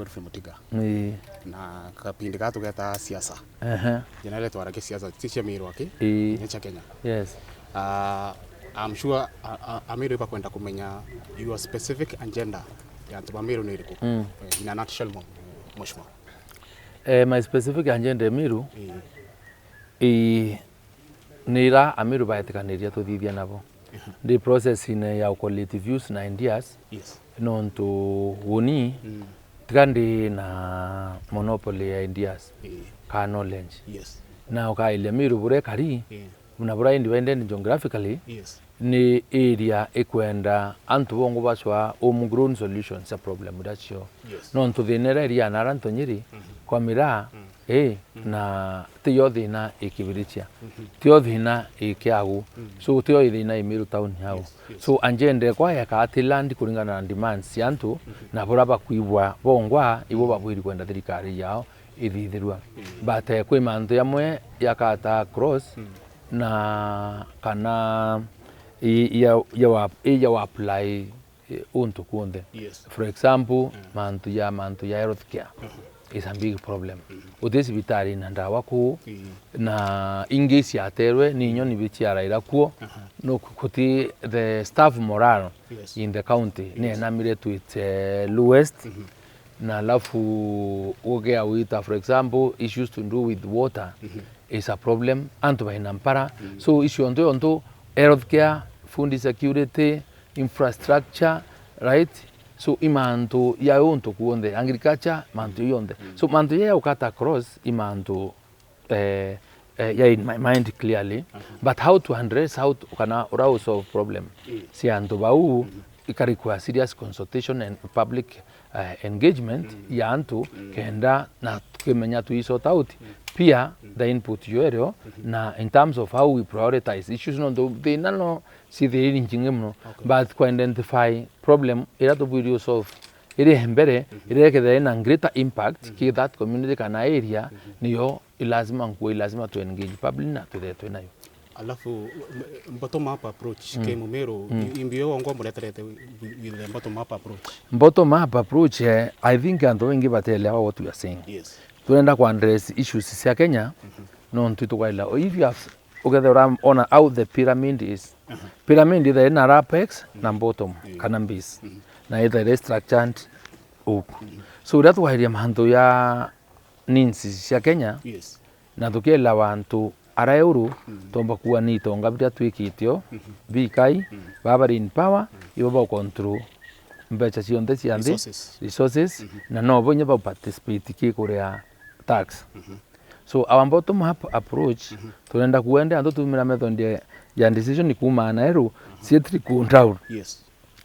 Godfrey Mutiga. Na kapindi ka tugeta siasa. Jina ile twara ke siasa CiaMeru aki. Ncha Kenya. Yes. I'm sure Meru ipa kwenda kumenya your specific agenda ya Meru ni iliku. In a nutshell mheshimiwa. My specific agenda Meru nira Meru baetikaniria tuthithia nabo. The process ya collective views na ideas. Yes. Non to woni tigandi na monopoly ya ideas ka knowledge. Yes. Na ka ile Meru bure kari una bura independent geographically. Yes. Ni area ekwenda antu bongo baswa homegrown solutions a problem that's your. Yes. Non to the area na ranto nyiri kwa mira na tiyo thina ikibiritia tiyo thina ikiagu so tiyo thina Meru town hao so agenda kwa ya ka land kuringana na demands yantu na buraba kuibwa bongwa ibo babwiri kwenda thirikari yao ithithirwa but kwi mantu yamwe yakata cross na kana ya apply untu kuonde. For example mantu ya health care is a big problem. Udesi bitari na ndawa ku na ingesi aterwe ni nyoni bichiara ira kuo no kuti the staff morale in the county ni namire to its lowest na lafu ogea wita for example issues to do with water is a problem antu bainampara so issue onto health care food security infrastructure right. So imanto ya yonto kuonde agriculture manto yonde so manto ya ukata cross imanto ya in my mind clearly but how to address how to kana or solve problem si anto bau ikarikwa serious consultation and public engagement ya anto kenda na kemenya tu iso tauti pia the input yoero na in terms of how we prioritize issues no they nano si the ingingemno but to identify problem ira to be solve ire hembere ire ke na greater impact ki that community kana area niyo lazima to engage public na to the to nayo alafu bottom up approach ke Meru imbio ngo muleterete with the bottom up approach I think and wengi batelewa what we are saying. Yes. Tuenda ku address issues cia Kenya no ntutu kwa ila if you have together on how the pyramid is pyramid is in apex na bottom kana base na either structured so that why manto ya ninsi cia Kenya na tukiela wantu ara euro tomba kuwa ni tonga bya twikitio bikai baba in power ibo control mbecha cionde ciande resources na no bonye ba participate ki kuria tax so our bottom up approach tunaenda kuenda ando tumira method ya decision ni kuma na eru sietri ku down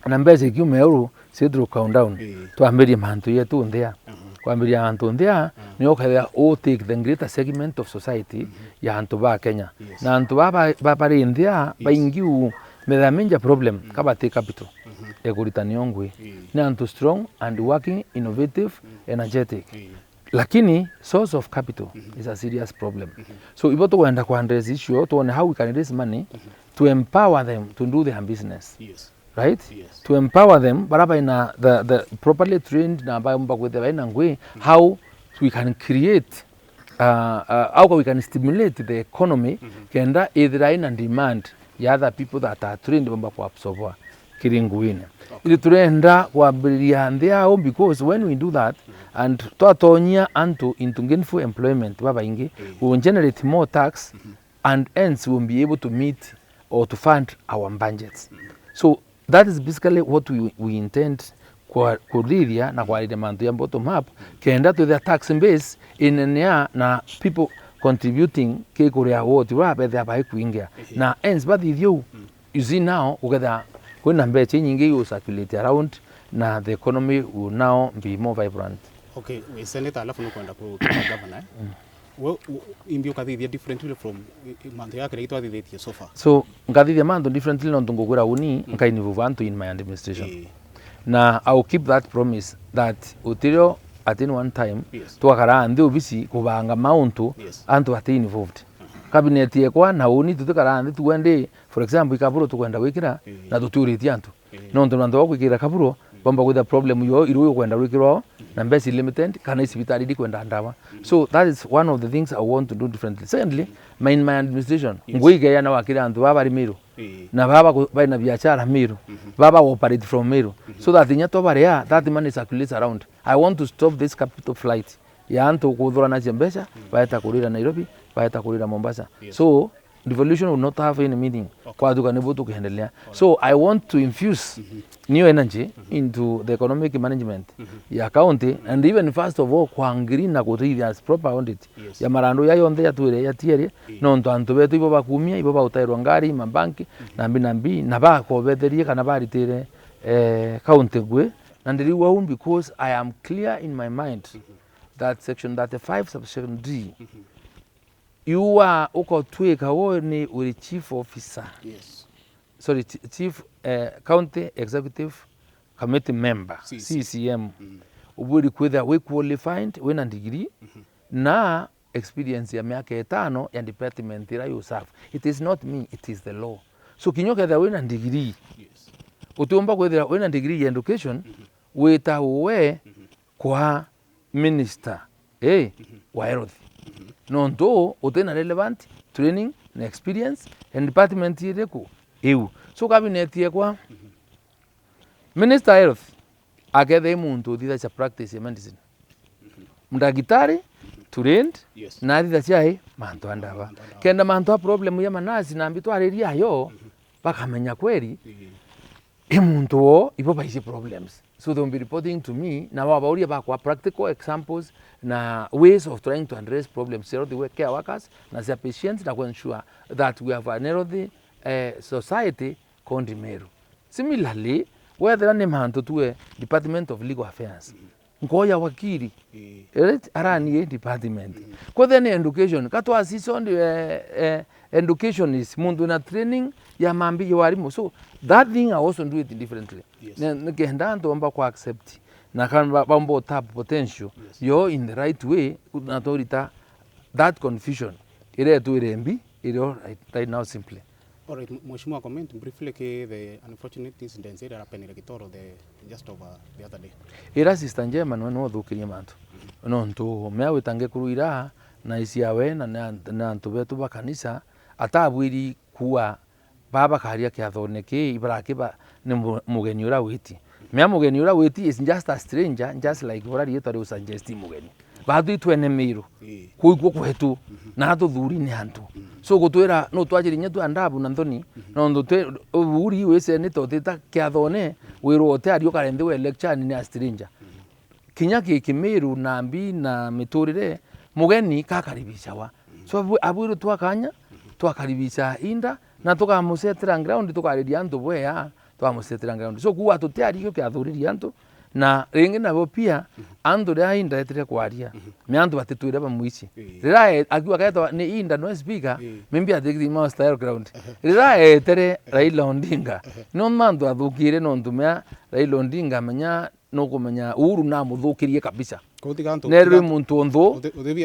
na mbecha kiume eru sietri ku down tuambirie mantu yetu ndia kwambiria mantu ndia ni okaya o take the greater segment of society ya antu ba Kenya na antu ba pari ndia baingiu medamenja problem kabate capital ekuritani ongwe ni antu strong and working innovative energetic lakini source of capital is a serious problem so ibo to wenda ku address issue to on how we can raise money to empower them to do their business right to empower them baraba ina the properly trained na ba with the ngwe how we can create how we can stimulate the economy kenda either in demand ya other people that are trained bamba ku absorb kiringuine ili turenda kuabiria ndia because when we do that and twatonya into gainful employment baba ingi we will generate more tax and hence we will be able to meet or to fund our budgets so that is basically what we intend kwa kudiria na kwa demand ya bottom up kenda to the tax base in na people contributing ke kuria wote wa betha ba kuingia na hence but you see now together when mbecha nyingi you circulate around na the economy will now be more vibrant. Okay, we senator alafu nukwenda ku governor well imbio kathithia differently from mantu ya Kiraitũ athithĩtie so far so ngathithia mantu differently no ndungugura uni nkaini vuvantu in my administration na I will keep that promise that utirio at one time twakara ndi obisi kubanga mauntu antu ati involved cabinet yekwa na uni tutikara ndi tuende for example ikaburo tukwenda wikira na tuturitie antu no ndo ndo gwikira kaburo bamba with the problem yo iru kwenda wikiro na mbesi limited kana isibitari kwenda ndawa. So that is one of the things I want to do differently. Secondly, in my administration nguige yana wakira antu baba ri Meru na baba baina biashara Meru baba operate from Meru so that nyato barea that money circulates around. I want to stop this capital flight ya antu kuthura na mbesha baeta kurira Nairobi baeta kurira Mombasa. So devolution will not have any meaning kwa tukanibu tukiendelea. So I want to infuse new energy into the economic management ya county, and even first of all kwa ngiri na kuthithia proper audit ya marando ya yonthe ya tuire ya tiere no ndo antu betu ibo bakumia ibo bautairwa ngari mabanki nambi na bakobetherie kana baritire county gwe, and ndiriwa un because I am clear in my mind that section 35 subsection D you are ukotweka wo ni uri chief officer. Yes. Sorry, chief county executive committee member CCM. Uburi kwetha we qualified we na degree na experience ya miaka 5 ya department ira you serve. It is not me, it is the law. So kinyoka that we na degree. Yes. Utumba kwetha we na degree ya education weta we kwa minister wa health. Nonto utena relevant training na experience and department yeko eu. So cabinet yekwa minister health akethe muntu thitha cha practice ya medicine mdagitari trained na thitha chai manto andawa kenda manto problem ya manasi na mbitu ariria yo bakamenya kweri muntu wo ipo baisi problems. So they will be reporting to me na wabauria bakwa practical examples na ways of trying to address problems of the care workers na their patients na ensure that we have a healthy society called Meru. Similarly, whether ni manto tuwe Department of Legal Affairs ngoya wakiri arani department kwa then education katwa sisi education is mundu na training ya mambi ya walimu. So that thing I also do it differently. Ngenda ndo amba kwa accept na kan bambo tap potential yo in the right way na torita that confusion ile tu irembi ile right now simply. All right, Mheshimiwa, comment briefly the unfortunate incidents that happened in Kitoro just over the other day. Ira sister njema no thukirie mantu no ntu meawe tange kuruira na isiawe na ntu betu bakanisa atabwiri kuwa baba karia kiathoneke ibarakiba ni mugeni ura witi mea mugeni ura witi is just a stranger just like urari yetore usuggest mugeni badu itwene Meru kuigwo kwetu na tuthuri ni antu so gutwira no twajiri nyetu andabu na nthoni no ndute uri wese ni totita kiathone wiro otari ukarende we lecture ni a stranger kinya ki Meru na mbi na miturire mugeni kakaribicawa so abwiru twakanya twakaribisha inda na tukamusetera ground tukariria antu bwea twamusetera ground so kuwa tutiari kiathuriria antu na ringi nabo pia andu ria inda etire kwaria me andu batitwire bamuici rira akiwa kaeta ni inda no speaker mimbi atikiri ma style ground rira etere Raila Odinga no mandu athukire no ndumya Raila Odinga menya no kumenya uru na muthukirie kabisa nerwe muntu ontho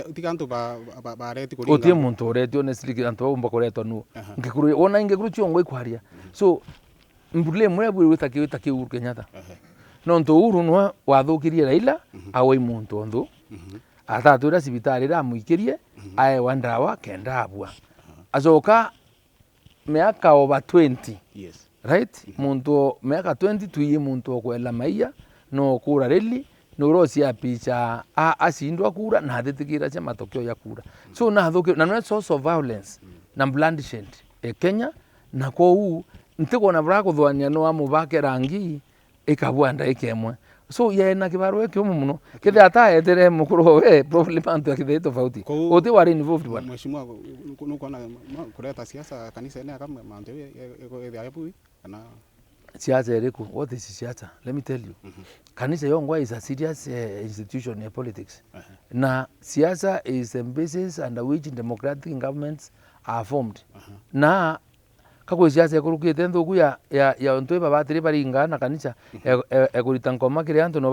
utiganto bareti kuringa utie muntu ureti honestly antu bomba kuretwa nu ngikuru ona ingekuru chiongo ikwaria so mbule mwe bwe witaki uru Kenyatta no nto uru no wathukirie Raila awe muntu ontho atatura sibitari ra muikirie ae wandawa kenda abua azoka miaka over 20 right muntu miaka 20 tuiye muntu kwela maiya no kura reli no rosia picha asindwa kura na thitikira cha matokeo ya kura so na thuki na no source of violence na bloodshed Kenya na kwa huu ntiko na brako thwania no amubake rangi ikabwanda ikemwe so yena kibarwe kyomo muno kithe ataetere mukuru we problem antu akithe tofauti oti wari involved bwana. Mheshimiwa, nuko na kuleta siasa kanisa ene kama mambo ya yapu na siasa eriko. What is siasa? Let me tell you. Kanisa yongwa is a serious institution in politics. Na siasa is the basis under which democratic governments are formed. Na kako siasa ekurukite nthuku ya ntwe babatiri baringa na kanisa ekurita ngoma kire antu no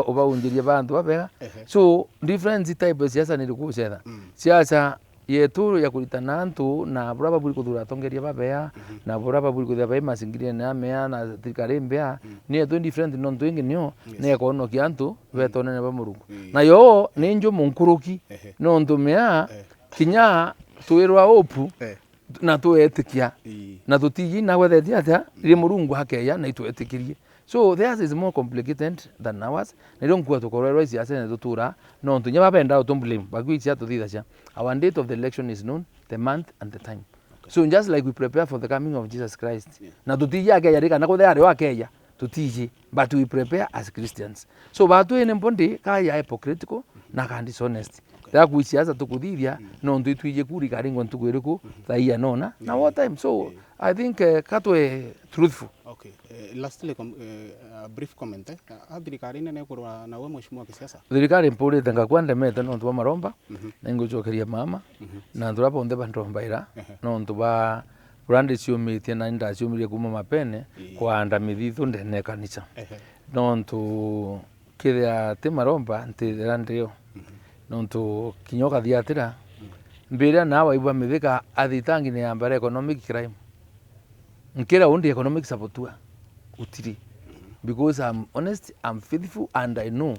obaundirie bantu babega so different type of siasa ni kucetha siasa yetu ya kuritana antu na bura baburi kuthura tongeria babea na bura baburi kuthia bai masingiria na mea na thirikari mbea ni yetu different no ntu ingi nio ne kono ki antu betone ne ba Murungu na yo ni njo munkuruki no ntu mea kinya tuirwa opu na tuetikia na tutiji na wethetia atia ri Murungu hakeya na ituetikirie. So theirs is more complicated than ours. Na don't go to correct siasa na tutura no ntu nyaba benda utumblame bagwi cia tuthitha cia. Our date of the election is known, the month and the time. So just like we prepare for the coming of Jesus Christ. Na tutiji akeya rika na kuthea ri akeya tutiji, but we prepare as Christians. So batu ene mpondi kaya hypocritical na kandi dishonest. That we siasa tukuthithia no ntu itwije kuri karingo ntuku iriku thaia nona na what time. So I think katwe truthful. Okay. Lastly, a brief comment. Thirikari nene kurwa na we mheshimiwa kisiasa. Thirikari mpurite ngakwande mete no ntu maromba na ngucokeria mama na ntu raponde bandrombaira no ntu ba brandi ciumitie na nda ciumirie kuma mapene kwanda mithithu ndene kanisa no ntu kithia ti maromba ntithira ndio no ntu kinyoka thiatira mbira na waibwa mithika athitangi ni ambare economic crime nkira undi economic sabotua utiri because I'm honest, I'm faithful and I know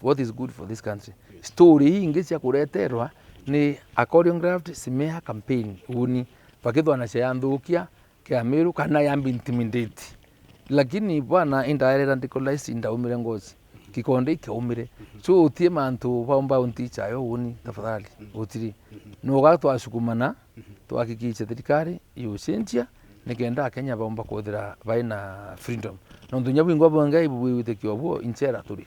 what is good for this country. Story hii ingi cia kureterwa ni a choreographed smear campaign uni pakithwa na cia nthukia CiaMeru kana yambi intimidate lakini bwana indirect radicalized indaumire ngozi kikonde ikaumire so utie mantu baumba unticha yo uni tafadhali utiri no gatwa sukumana twakikiche thirikari yucentia nikenda Kenya baumba kuthira baina freedom no ndunya bwingwa bwanga ibuwitekio bwo inchera turi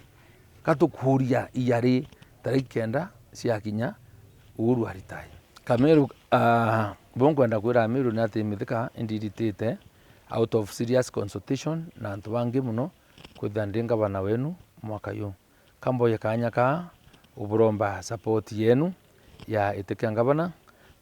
katukuria iyari tariki kenda cia kinya uhuru aritai CiaMeru bonkwenda kwira Meru na timithika indiditite out of serious consultation na antu bangi muno kwithandinga bana wenu mwaka yu kambo yakanya ka uburomba support yenu ya itikia ngabana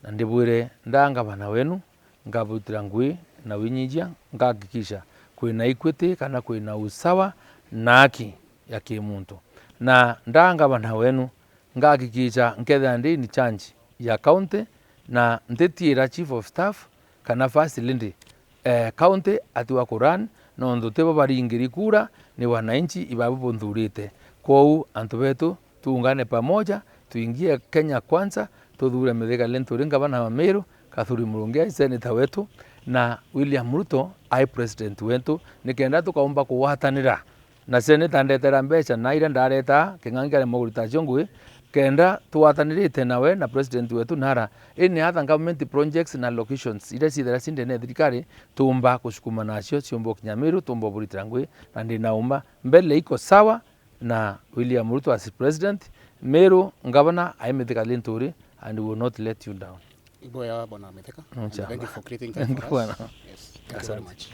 na ndibwire ndanga bana wenu ngabutira ngui na winyijia ngakikisha kwina equity kana kwina usawa na haki ya kimuntu na ndanga bana wenu ngakikisha nketha ndi ni change ya county na ndetira chief of staff kana first lady county atiwa kuran no ndotebo baringiri kura ni wananchi ibabu nthurite kwou antu betu tuungane pamoja tuingie Kenya kwanza tuthure mithika Linturi ngabana wa Meru Kathuri Murungi senator wetu na William Ruto ai president wetu nikenda tukaomba kuwatanira na senator ndetera mbeca na ira ndareta king'angire mugurita chongwe kenda tuwatanirite nawe na president wetu nara ini other government projects na locations ira cithera cindene thirikari tumba kusukuma nacio ciombo CiaMeru tumbo buritira ngui na ndinauma mbele iko sawa na William Ruto as president Meru governor aimithika Linturi and we will not let you down. Iboya bwana Metheka. Thank you for creating time Thank for you. us. Yes. Thank you very much.